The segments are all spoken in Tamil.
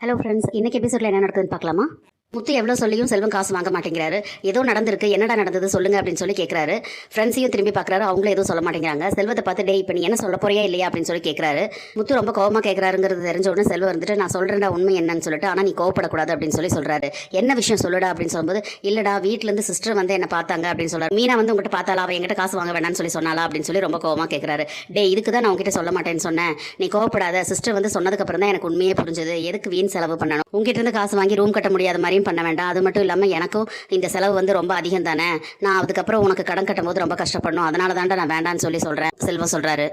ஹலோ ஃப்ரெண்ட்ஸ், இன்னைக்கு எபிசோட்ல என்ன நடக்குதுன்னு பார்க்கலாமா? முத்து எவ்வளோ சொல்லியும் செல்வம் காசு வாங்க மாட்டேங்கிறாரு. ஏதோ நடந்திருக்கு, என்னடா நடந்தது சொல்லுங்க அப்படின்னு சொல்லி கேட்குறாரு. ஃப்ரெண்ட்ஸையும் திரும்பி பார்க்குறாரு, அவங்களும் எதுவும் சொல்ல மாட்டேங்கிறாங்க. செல்வத்தை பார்த்து டே இப்போ நீ என்ன சொல்ல போறியா இல்லையா அப்படின்னு சொல்லி கேட்குறாரு. முத்து ரொம்ப கோவமாக கேட்குறாருங்கிறது தெரிஞ்ச உடனே செல்வம் வந்துட்டு நான் சொல்கிறேன்டா உண்மை என்னன்னு சொல்லிட்டு, ஆனால் நீ கோவப்படக்கூடாது அப்படின்னு சொல்லி சொல்கிறாரு. என்ன விஷயம் சொல்லுடா அப்படின்னு சொல்லும்போது, இல்லடா வீட்டிலேருந்து சிஸ்டர் வந்து என்ன பார்த்தாங்க அப்படின்னு சொல்கிறார். மீனா வந்து உங்கள்கிட்ட பார்த்தாலா, அவன் என்கிட்ட காசு வாங்க வேணாம்னு சொல்லி சொன்னாலா அப்படின்னு சொல்லி ரொம்ப கோவமாக கேட்குறாரு. டே இதுக்கு தான் நான் உங்ககிட்ட சொல்ல மாட்டேன்னு சொன்னேன், நீ கோவப்படாத. சிஸ்டர் வந்து சொன்னதுக்கப்புறம் தான் எனக்கு உண்மையே புரிஞ்சது. எதுக்கு வீண் செலவு பண்ணணும்? உங்ககிட்ட இருந்து காசு வாங்கி ரூம் கட்ட முடியாத மாதிரியும் பண்ண வேண்டாம். அது மட்டும் இல்லாமல் எனக்கும் இந்த செலவு வந்து ரொம்ப அதிகம் தானே. நான் அதுக்கப்புறம் உனக்கு கடன் கட்டும் போது ரொம்ப கஷ்டப்படணும். அதனால தான்டா நான் வேண்டான்னு சொல்லி சொல்கிறேன். செல்வம் சொல்கிறாரு,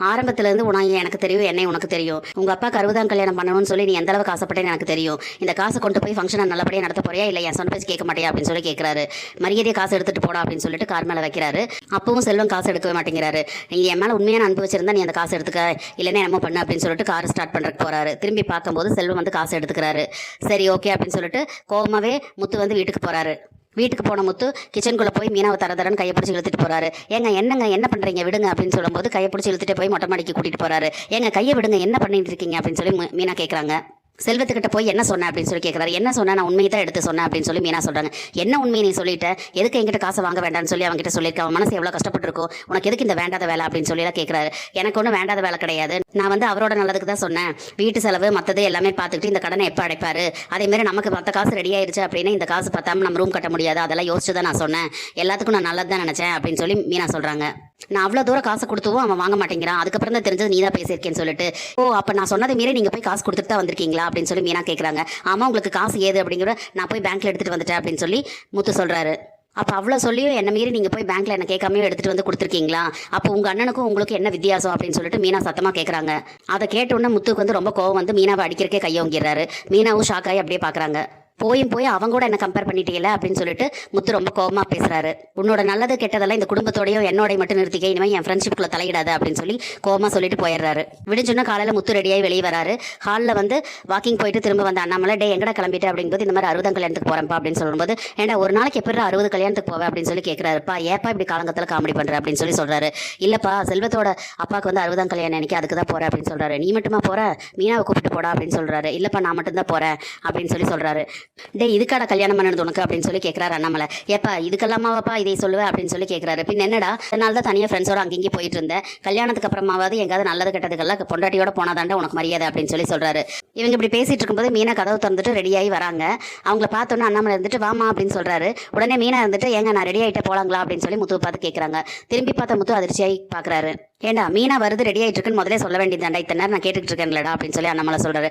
ஆரம்பத்திலேருந்து உனக்கு எனக்கு தெரியும், என்னை உனக்கு தெரியும். உங்கள் அப்பாவுக்கு 60ஆம் கல்யாணம் பண்ணணும்னு சொல்லி நீ எந்த அளவுக்கு ஆசைப்பட்டேன்னு எனக்கு தெரியும். இந்த காசை கொண்டு போய் ஃபங்க்ஷனை நல்லபடியாக நடத்த போறியா இல்லை என் சொன்ன பேச்சு கேட்க மாட்டியா அப்படின்னு சொல்லி கேட்குறாரு. மரியாதையை காசு எடுத்துகிட்டு போடா அப்படின்னு சொல்லிட்டு கார் மேலே வைக்கிறாரு. அப்பவும் செல்வம் காசு எடுக்கவே மாட்டேங்கிறாரு. நீ என் மேலே உண்மையான அன்பு வச்சிருந்தா நீ அந்த காசு எடுத்துக்க, இல்லைன்னா என்னமோ பண்ணு அப்படின்னு சொல்லிட்டு கார் ஸ்டார்ட் பண்ணுறதுக்கு போகிறாரு. திரும்பி பார்க்கும்போது செல்வம் வந்து காசு எடுத்துக்கிறாரு. சரி ஓகே அப்படின்னு சொல்லிட்டு கோவமாகவே முத்து வந்து வீட்டுக்கு போகிறாரு. வீட்டுக்கு போன முத்து கிச்சனுக்குள்ளே போய் மீனாவை தரன்னு கையை பிடிச்சி இழுத்துட்டு போறாரு. ஏங்க என்னங்க என்ன பண்ணுறீங்க விடுங்க அப்படின்னு சொல்லும்போது கையை பிடிச்சி இழுத்துட்டு போய் மொட்டை மாடிக்கு கூட்டிகிட்டு போறாரு. ஏங்க கையை விடுங்க, என்ன பண்ணிட்டு இருக்கீங்க அப்படின்னு சொல்லி மீனா கேட்குறாங்க. செல்வத்துக்கிட்ட போய் என்ன சொன்னேன் அப்படின்னு சொல்லி கேட்குறாரு. என்ன சொன்னேன், நான் உண்மையை தான் எடுத்து சொன்னேன் அப்படின்னு சொல்லி மீனா சொல்கிறாங்க. என்ன உண்மையை நீ சொல்லிட்ட, எதுக்கு என்கிட்ட காசு வாங்க வேண்டாம்னு சொல்லி அவங்ககிட்ட சொல்லியிருக்கேன். அவன் மனசு எவ்வளோ கஷ்டப்பட்டுருக்கும், உனக்கு எதுக்கு இந்த வேண்டாத வேலை அப்படின்னு சொல்லி கேட்குறாரு. எனக்கு ஒன்றும் வேண்டாத வேலை கிடையாது, நான் வந்து அவரோட நல்லதுக்கு தான் சொன்னேன். வீட்டு செலவு மற்றது எல்லாமே பார்த்துக்கிட்டு இந்த கடனை எப்போ அடைப்பாரு, அதேமாரி நமக்கு மற்ற காசு ரெடி ஆயிடுச்சு அப்படின்னு இந்த காசு பார்த்தாம நம்ம ரூம் கட்ட முடியாது, அதெல்லாம் யோசிச்சு தான் நான் சொன்னேன். எல்லாத்துக்கும் நான் நல்லது தான் நினச்சேன் அப்படின்னு சொல்லி மீனா சொல்கிறாங்க. நான் அவ்வளோ தூரம் காசு கொடுத்துவும் அவன் வாங்க மாட்டேங்கிறான், அதுக்கப்புறம் தான் தெரிஞ்சது நீ தான் பேசியிருக்கேன்னு சொல்லிட்டு. ஓ அப்போ நான் சொன்னதை மீறி நீங்கள் போய் காசு கொடுத்துட்டு தான் வந்திருக்கீங்களா அப்படின்னு சொல்லி மீனா கேட்குறாங்க. ஆமாம் உங்களுக்கு காசு ஏது அப்படிங்கிற, நான் போய் பேங்க்ல எடுத்துகிட்டு வந்துட்டேன் அப்படின்னு சொல்லி முத்து சொல்கிறாரு. அப்போ அவ்வளோ சொல்லியும் என்ன மீறி நீங்கள் போய் பேங்க்ல என்ன கேட்காமையும் எடுத்துகிட்டு வந்து கொடுத்துருக்கீங்களா, அப்போ உங்கள் அண்ணனுக்கும் உங்களுக்கு என்ன வித்தியாசம் அப்படின்னு சொல்லிட்டு மீனா சத்தமாக கேட்குறாங்க. அதை கேட்டோன்னே முத்துக்கு வந்து ரொம்ப கோவம் வந்து மீனாவை அடிக்கிறக்கே கையோங்கிறாரு. மீனாவும் ஷாக் ஆகி அப்படியே பார்க்குறாங்க. போய் அவன் கூட என்ன கம்பேர் பண்ணிட்டீங்களா அப்படின்னு சொல்லிட்டு முத்து ரொம்ப கோவமாக பேசுறாரு. உன்னோட நல்லது கெட்டதெல்லாம் இந்த குடும்பத்தோடையும் என்னோட மட்டும் நிறுத்திக்க, இனிமேல் என் ஃப்ரெண்ட்ஷிப்குள்ள தலையிடாது அப்படின்னு சொல்லி கோவமாக சொல்லிட்டு போயிடுறாரு. விடிஞ்சோன்னா காலையில் முத்து ரெடியாகி வெளியே வராரு. ஹாலில் வந்து வாக்கிங் போயிட்டு திரும்ப வந்த அண்ணாமலை, டே எங்கடா கிளம்பிட்டு அப்படிங்கும்போது இந்த மாதிரி 60ஆம் கல்யாணத்துக்கு போகிறேன்ப்பா அப்படின்னு சொல்லும்போது, ஏன்டா ஒரு நாளைக்கு எப்படி 60 கல்யாணத்துக்கு போவேன் அப்படின்னு சொல்லி கேட்குறாருப்பா. ஏப்பா இப்படி காலங்கத்தில் காமெடி பண்ணுற அப்படின்னு சொல்லி சொல்கிறாரு. இல்லைப்பா செல்வத்தோட அப்பாவுக்கு வந்து 60ஆம் கல்யாணம் அன்னைக்கு அதுக்கு தான் போகிறேன் அப்படின்னு சொல்கிறாரு. நீ மட்டுமா போகிற, மீனாவை கூப்பிட்டு போடா அப்படின்னு சொல்கிறாரு. இல்லைப்பா நான் மட்டும்தான் போகிறேன் அப்படின்னு சொல்லி சொல்கிறாரு. டே இதுக்காட கல்யாணம் பண்ணது உனக்கு அப்படின்னு சொல்லி கேட்குறாரு அண்ணாமலை. ஏப்பா இதுக்கெல்லாமாவாப்பா இதை சொல்லுவேன் அப்படின்னு சொல்லி கேட்குறாரு. பின் என்னடா அதனால தான் தனியாக ஃப்ரெண்ட்ஸோட அங்கேயும் போயிட்டு இருந்தேன், கல்யாணத்துக்கு அப்புறமாவது எங்காவது நல்லது கெட்டதுக்கெல்லாம் பொண்டாட்டியோட போனாதாண்டா உனக்கு மரியாதை அப்படின்னு சொல்லி சொல்கிறாரு. இவங்க இப்படி பேசிட்டு இருக்கும்போது மீனா கதவு திறந்துட்டு ரெடியாகி வராங்க. அவங்கள பார்த்தோன்னே அண்ணாமலை இருந்துட்டு வாமா அப்படின்னு சொல்கிறாரு. உடனே மீனா இருந்துட்டு ஏங்க நான் ரெடி ஆகிட்டு போகலாங்களா அப்படின்னு சொல்லி முத்துவை பார்த்து கேட்குறாங்க. திரும்பி பார்த்த முத்து அதிர்ச்சியாகி பார்க்குறாரு. ஏண்டா மீனா வருது ரெடி ஆகிட்டு இருக்குன்னு முதலே சொல்ல வேண்டியதாண்டா, இத்தனை நேரம் நான் கேட்டுக்கிட்டு இருக்கேன்லடா அப்படின்னு சொல்லி அண்ணாமலை சொல்கிறாரு.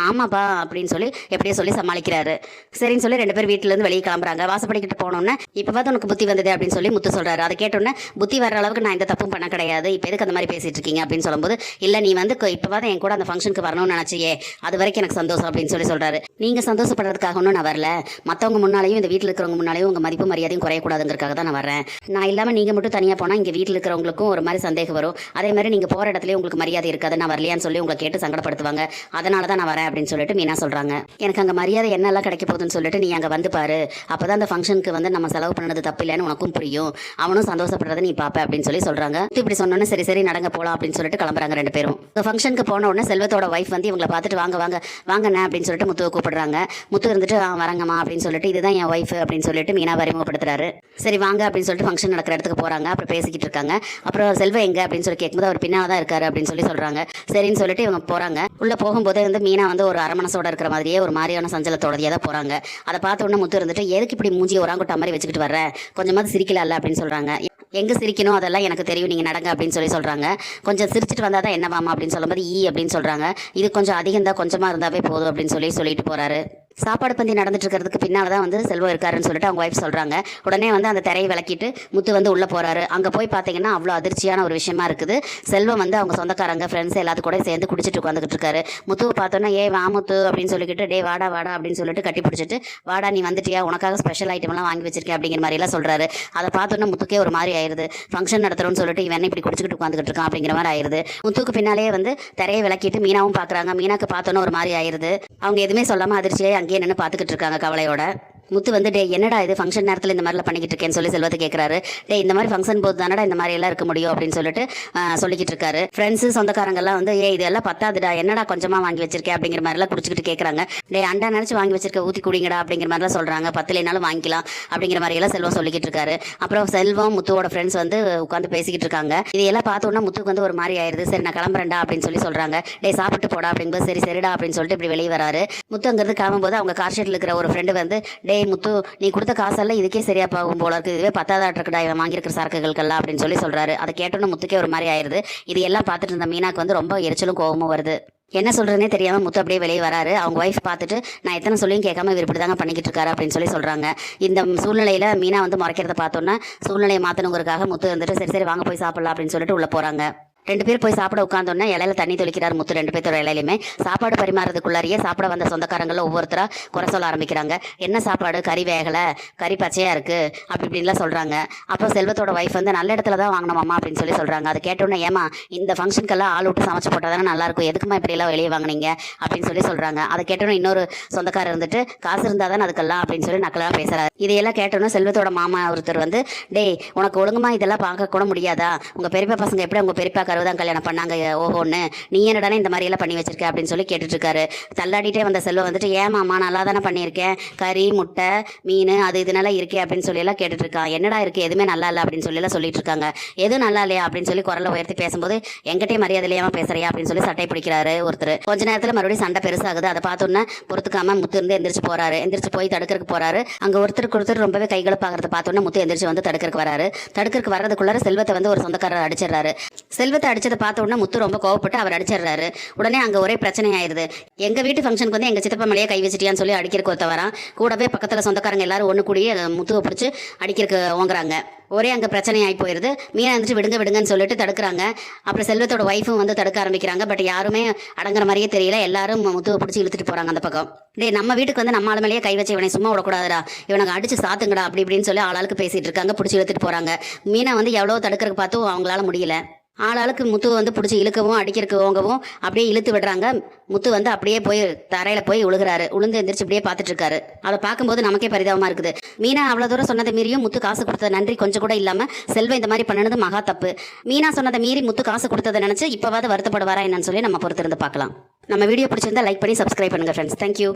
ஆமாப்பா அப்படின்னு சொல்லி எப்படியோ சொல்லி சமாளிக்கிறாரு. சரின்னு சொல்லி 2 பேர் வீட்டிலேருந்து வெளியே கிளம்புறாங்க. வாசப்படிக்கிட்டு போனோன்னே இப்போ பார்த்து உனக்கு புத்தி வந்தது அப்படின்னு சொல்லி முத்து சொல்கிறாரு. அதை கேட்டோன்னே புத்தி வர அளவுக்கு நான் இந்த தப்பும் பண்ண கிடையாது, இப்போ எதுக்கு அந்த மாதிரி பேசிட்டு இருக்கீங்க அப்படின்னு சொல்லும்போது, இல்லை நீ வந்து இப்போ பார்த்து என் கூட அந்த ஃபங்க்ஷனுக்கு வரணும்னு நினச்சியே, அது வரைக்கும் எனக்கு சந்தோஷம் அப்படின்னு சொல்லி சொல்கிறாரு. நீங்கள் சந்தோஷப்படுறதுக்காக ஒன்றும் நான் வரல, மற்றவங்க முன்னாலேயும் இந்த வீட்டில் இருக்கிறவங்க முன்னாலேயும் உங்கள் மதிப்பு மரியாதையும் குறையக்கூடாதுங்கிறதுக்காக தான் நான் வரேன். நான் இல்லாமல் நீங்கள் மட்டும் தனியாக போனால் இங்கே வீட்டில் இருக்கிறவங்களுக்கும் ஒரு மாதிரி சந்தேகம் வரும், அதே மாதிரி நீங்கள் போகிற இடத்துலேயே உங்களுக்கு மரியாதை இருக்காது, நான் வரலையான்னு சொல்லி உங்களை கேட்டு சங்கடப்படுத்துவாங்க, அதனால தான் நான் வரேன் அப்படின்னு சொல்லிட்டு மீனா சொல்கிறாங்க. எனக்கு அங்கே மரியாதை என்னெல்லாம் கிடைக்க போகுதுன்னு சொல்லிட்டு நீ அங்கே வந்து பாரு, அப்போ தான் அந்த ஃபங்க்ஷனுக்கு வந்து நம்ம செலவு பண்ணது தப்பு இல்லைன்னு உனக்கும் புரியும், அவனும் சந்தோஷப்படுறதை நீ பார்ப்ப அப்படின்னு சொல்லி சொல்கிறாங்க. இப்படி சொன்னோன்னே சரி சரி நடங்க போகலாம் அப்படின்னு சொல்லிட்டு கிளம்புறாங்க 2 பேரும். இந்த ஃபங்க்ஷனுக்கு போன உடனே செல்வத்தோட ஒய்ஃப் வந்து இவங்களை பார்த்துட்டு வாங்க வாங்க வாங்கண்ணே அப்படின்னு சொல்லிட்டு முத்துவை கூப்பிடுறாங்க. முத்து இருந்துட்டு வரங்கம்மா அப்படின்னு சொல்லிட்டு இதுதான் என் ஒய்ஃப் அப்படின்னு சொல்லிட்டு மீனா அறிமுகப்படுத்துறாரு. சரி வாங்க அப்படின்னு சொல்லிட்டு ஃபங்க்ஷன் நடக்கிற இடத்துக்கு போகிறாங்க. அப்புறம் பேசிக்கிட்டு இருக்காங்க. அப்புறம் செல்வம் எங்க அப்படின்னு சொல்லி கேட்கும்போது அவர் பின்னால் தான் இருக்காரு அப்படின்னு சொல்லி சொல்கிறாங்க. சரின்னு சொல்லிட்டு இவங்க போகிறாங்க. உள்ளே போகும்போது வந்து மீனா வந்து ஒரு அரமனசோட இருக்கிற மாதிரியே ஒரு மாதிரியான சஞ்சலத்தோடயே தான் போகிறாங்க. அதை பார்த்த உடனே முத்து இருந்துட்டு எதுக்கு இப்படி மூஞ்சி ஒராங்குட்டா மாதிரி வச்சுக்கிட்டு வர்ற, கொஞ்சமாவது சிரிக்கல அப்படின்னு சொல்கிறாங்க. எங்கே சிரிக்கணும் அதெல்லாம் எனக்கு தெரியும், நீங்கள் நடங்க அப்படின்னு சொல்லி சொல்கிறாங்க. கொஞ்சம் சிரிச்சிட்டு வந்தால் தான் என்னவாமா அப்படின்னு சொல்லும்போது அப்படின்னு சொல்கிறாங்க. இது கொஞ்சம் அதிகம் தான், கொஞ்சமாக இருந்தாவே போதும் அப்படின்னு சொல்லிட்டு போகிறாரு. சாப்பாடு பந்தி நடந்துட்டு இருக்கிறதுக்கு பின்னால் தான் வந்து செல்வம் இருக்காருன்னு சொல்லிட்டு அவங்க ஒய்ஃப் சொல்கிறாங்க. உடனே வந்து அந்த திரையை விளக்கிட்டு முத்து வந்து உள்ளே போகிறாரு. அங்கே போய் பார்த்தீங்கன்னா அவ்வளோ அதிர்ச்சியான ஒரு விஷயமா இருக்குது. செல்வம் வந்து அவங்க சொந்தக்காரங்க ஃப்ரெண்ட்ஸ் எல்லாத்து கூட சேர்ந்து குடிச்சிட்டு உட்காந்துக்கிட்டு இருக்காரு. முத்துவை பார்த்தோன்னா வா முத்து அப்படின்னு சொல்லிக்கிட்டு டே வாடா வாடா அப்படின்னு சொல்லிட்டு கட்டி பிடிச்சிட்டு வாடா நீ வந்துட்டியா, உனக்காக ஸ்பெஷல் ஐட்டம்லாம் வாங்கி வச்சிருக்கேன் அப்படிங்கிற மாதிரிலாம் சொல்கிறாரு. அதை பார்த்தோன்னா முத்துக்கே ஒரு மாதிரி ஆயிடுது. ஃபங்க்ஷன் நடத்துகிறோன்னு சொல்லிட்டு இவன் இப்படி குடிச்சிக்கிட்டு உட்காந்துக்கிட்டு இருக்கான் அப்படிங்கிற மாதிரி ஆயிடுது. முத்துக்கு பின்னாலே வந்து திரையை விளக்கிட்டு மீனாவும் பார்க்குறாங்க. மீனாக்கு பார்த்தோன்னா ஒரு மாதிரி ஆயிடுது. அவங்க எதுவுமே சொல்லாமல் அதிர்ச்சியாகி அங்கேயே நின்று பார்த்துக்கிட்டு இருக்காங்க கவலையோட. முத்து வந்து டே என்னடா இது ஃபங்க்ஷன் நேரத்தில் இந்த மாதிரிலாம் பண்ணிக்கிட்டு இருக்கேன்னு சொல்லி செல்வத்தை கேட்குறாரு. டே இந்த மாதிரி ஃபங்க்ஷன் போது தானடா இந்த மாதிரி எல்லாம் இருக்க முடியும் அப்படின்னு சொல்லிட்டு சொல்லிக்கிட்டு இருக்காரு. ஃப்ரெண்ட்ஸு சொந்தக்காரங்கெல்லாம் வந்து இதெல்லாம் பத்தாதுடா, என்னடா கொஞ்சமாக வாங்கி வச்சிருக்கேன் அப்படிங்கிற மாதிரிலாம் குடிச்சிக்கிட்டு கேட்குறாங்க. டே அண்டா நினச்சி வாங்கி வச்சிருக்க ஊற்றி குடிங்கடா அப்படிங்கிற மாதிரிலாம் சொல்கிறாங்க. பத்துலேனாலும் வாங்கிக்கலாம் அப்படிங்கிற மாதிரியெல்லாம் செல்வம் சொல்லிக்கிட்டு இருக்காரு. அப்புறம் செல்வம் முத்துவோட ஃப்ரெண்ட்ஸ் வந்து உட்காந்து பேசிக்கிட்டு இருக்காங்க. இதையெல்லாம் பார்த்தோன்னா முத்துக்கு வந்து ஒரு மாதிரி ஆயிடுது. சரி நான் கிளம்புறேன்டா அப்படின்னு சொல்லி சொல்கிறாங்க. டே சாப்பிட்டு போடா அப்படிங்கும்போது சரி சரிடா அப்படின்னு சொல்லிட்டு இப்படி வெளியே வராரு. முத்து அங்கிருந்து கிளம்பும்போது அவங்க கார் ஷெட்டில் இருக்கிற ஒரு ஃப்ரெண்டு வந்து டே முத்து நீ கொடுத்த காசெல்லாம் இதுக்கே சரியா போகும் போல இருக்கு, இதுவே பத்தாதாட்டுக்குடா இவன் வாங்கியிருக்கிற சரக்குகளுக்கெல்லாம் அப்படின்னு சொல்லி சொல்றாரு. அதை கேட்டோன்னு முத்துக்கே ஒரு மாதிரி ஆயிருது. இது எல்லாம் பார்த்துட்டு இருந்த மீனாக்கு வந்து ரொம்ப எரிச்சலும் கோபமும் வருது. என்ன சொல்றதுனே தெரியாம முத்து அப்படியே வெளியே வராரு. அவங்க ஒய்ஃப் பார்த்துட்டு நான் எத்தனை சொல்லியும் கேட்காம இவர் இப்படி தாங்க பண்ணிக்கிட்டு இருக்காரு அப்படின்னு சொல்லி சொல்றாங்க. இந்த சூழ்நிலையில மீனா வந்து முறைக்கிறத பார்த்தோன்னா சூழ்நிலையை மாத்தணுங்கிறதுக்காக முத்து வந்துட்டு சரி சரி வாங்க போய் சாப்பிடலாம் அப்படின்னு சொல்லிட்டு உள்ள போறாங்க. 2 பேர் போய் சாப்பிட உட்காந்தோன்னா இலையில தண்ணி தெளிக்கிறார் முத்து 2 பேர்த்தோட இலையிலுமே. சாப்பாடு பரிமாறதுக்குள்ளாரியே சாப்பிட வந்த சொந்தக்காரங்கள ஒவ்வொருத்தரா குறை சொல்ல ஆரம்பிக்கிறாங்க. என்ன சாப்பாடு, கறி வேகலை, கறி பச்சையா இருக்கு அப்படி இப்படின்லாம் சொல்றாங்க. அப்புறம் செல்வத்தோட ஒய்ஃப் வந்து நல்ல இடத்துல தான் வாங்கினோம்மா அப்படின்னு சொல்லி சொல்றாங்க. அதை கேட்டோன்னே ஏமா இந்த ஃபங்க்ஷனுக்கெல்லாம் ஆள் விட்டு சமைச்சு போட்டால் தானே நல்லா இருக்கும், எதுக்குமா இப்படி எல்லாம் வெளியே வாங்கினீங்க அப்படின்னு சொல்லி சொல்றாங்க. அதை கேட்டோன்னே இன்னொரு சொந்தக்காரர் இருந்துட்டு காசு இருந்தால் தானே அதுக்கெல்லாம் அப்படின்னு சொல்லி நக்கலாக பேசுறாரு. இதையெல்லாம் கேட்டோன்னே செல்வத்தோட மாமா ஒருத்தர் வந்து டேய் உனக்கு ஒழுங்குமா இதெல்லாம் பார்க்க கூட முடியாதா, உங்க பெரியப்பா பசங்க எப்படி உங்க பெரியப்பா தான் கல்யாணம் பண்ணாங்க ஓஹோன்னு, நீ என்னடானே இந்த மாதிரி எல்லாம் பண்ணி வச்சிருக்க அப்படின்னு சொல்லி கேட்டுட்டு இருக்காரு. தள்ளாடிட்டே வந்த செல்வம் வந்துட்டு ஏமாமா நல்லா தானே பண்ணியிருக்கேன், கறி முட்டை மீன் அது இதனால இருக்கே அப்படின்னு சொல்லி எல்லாம் கேட்டுட்டு இருக்கான். என்னடா இருக்கு எதுவுமே நல்லா இல்லை அப்படின்னு சொல்லி எல்லாம் சொல்லிட்டு இருக்காங்க. எதுவும் நல்லா இல்லையா அப்படின்னு சொல்லி குரலை உயர்த்தி பேசும்போது எங்கிட்டே மரியாதை இல்லையாம பேசுறியா அப்படின்னு சொல்லி சட்டை பிடிக்கிறாரு ஒருத்தர். கொஞ்ச நேரத்துல மறுபடியும் சண்டை பெருசாகுது. அதை பார்த்தோன்னா பொறுத்துக்காம முத்து இருந்து எந்திரிச்சு போறாரு. எந்திரிச்சு போய் தடுக்கிறதுக்கு போறாரு. அங்க ஒருத்தருக்கு ஒருத்தர் ரொம்பவே கைகலப்பாகிறத பார்த்தோன்னா முத்து எந்திரிச்சு வந்து தடுக்கிறதுக்கு வராரு. தடுக்கிறதுக்கு வர்றதுக்குள்ளார செல்வத்தை வந்து ஒரு சொந்தக்காரர் அடிச்சிடறாரு. செல்வத்தை அடிச்சதை பார்த்த உடனே முத்து ரொம்ப கோவப்பட்டு அவர் அடிச்சிடுறாரு. உடனே அங்கே ஒரே பிரச்சனை ஆயிடுது. எங்கள் வீட்டு ஃபங்க்ஷனுக்கு வந்து எங்கள் சித்தப்பா மேலேயே கை வச்சிட்டியான்னு சொல்லி அடிக்கிறக்கு ஒருத்த வரான். கூடவே பக்கத்தில் சொந்தக்காரங்க எல்லாரும் ஒன்று கூடிய முத்துவை பிடிச்சி அடிக்கிறக்கு ஓங்குறாங்க. ஒரே அங்கே பிரச்சனை ஆகி போயிடுது. மீனா வந்துட்டு விடுங்க விடுங்கன்னு சொல்லிட்டு தடுக்கிறாங்க. அப்புறம் செல்வத்தோட ஒய்ஃபும் வந்து தடுக்க ஆரம்பிக்கிறாங்க. பட் யாருமே அடங்குற மாதிரியே தெரியல. எல்லாரும் முத்துவை பிடிச்சி இழுத்துட்டு போகிறாங்க அந்த பக்கம். டே நம்ம வீட்டுக்கு வந்து நம்ம ஆள் மேலேயே கை வச்சு இவனை சும்மா விடக்கூடாதுடா, இவனுக்கு அடிச்சு சாத்துங்கடா அப்படி இப்படின்னு சொல்லி ஆளாளுக்கு பேசிட்டு இருக்காங்க. பிடிச்சி இழுத்துட்டு போகிறாங்க. மீனா வந்து எவ்வளோ தடுக்கிறதுக்கு பார்த்தும் அவங்களால முடியல. ஆளாளுக்கு முத்துவை வந்து பிடிச்சி இழுக்கவும் அடிக்கிறதுக்கு ஓங்கவும் அப்படியே இழுத்து விடுறாங்க. முத்து வந்து அப்படியே போய் தரையில போய் உழுகிறாரு. உளுந்து எந்திரிச்சு அப்படியே பார்த்துட்டு இருக்காரு. அதை பார்க்கும்போது நமக்கே பரிதாபமா இருக்குது. மீனா அவ்வளோ தூரம் சொன்னதை மீறியும் முத்து காசு கொடுத்த நன்றி கொஞ்சம் கூட இல்லாம செல்வம் இந்த மாதிரி பண்ணது மகா தப்பு. மீனா சொன்னதை மீறி முத்து காசு கொடுத்ததை நினைச்சு இப்பவாது வருத்தப்படுவாரா என்னன்னு சொல்லி நம்ம பொறுத்திருந்து பார்க்கலாம். நம்ம வீடியோ பிடிச்சிருந்தா லைக் பண்ணி சப்ஸ்கிரைப் பண்ணுங்க ஃப்ரெண்ட்ஸ். தேங்க்யூ.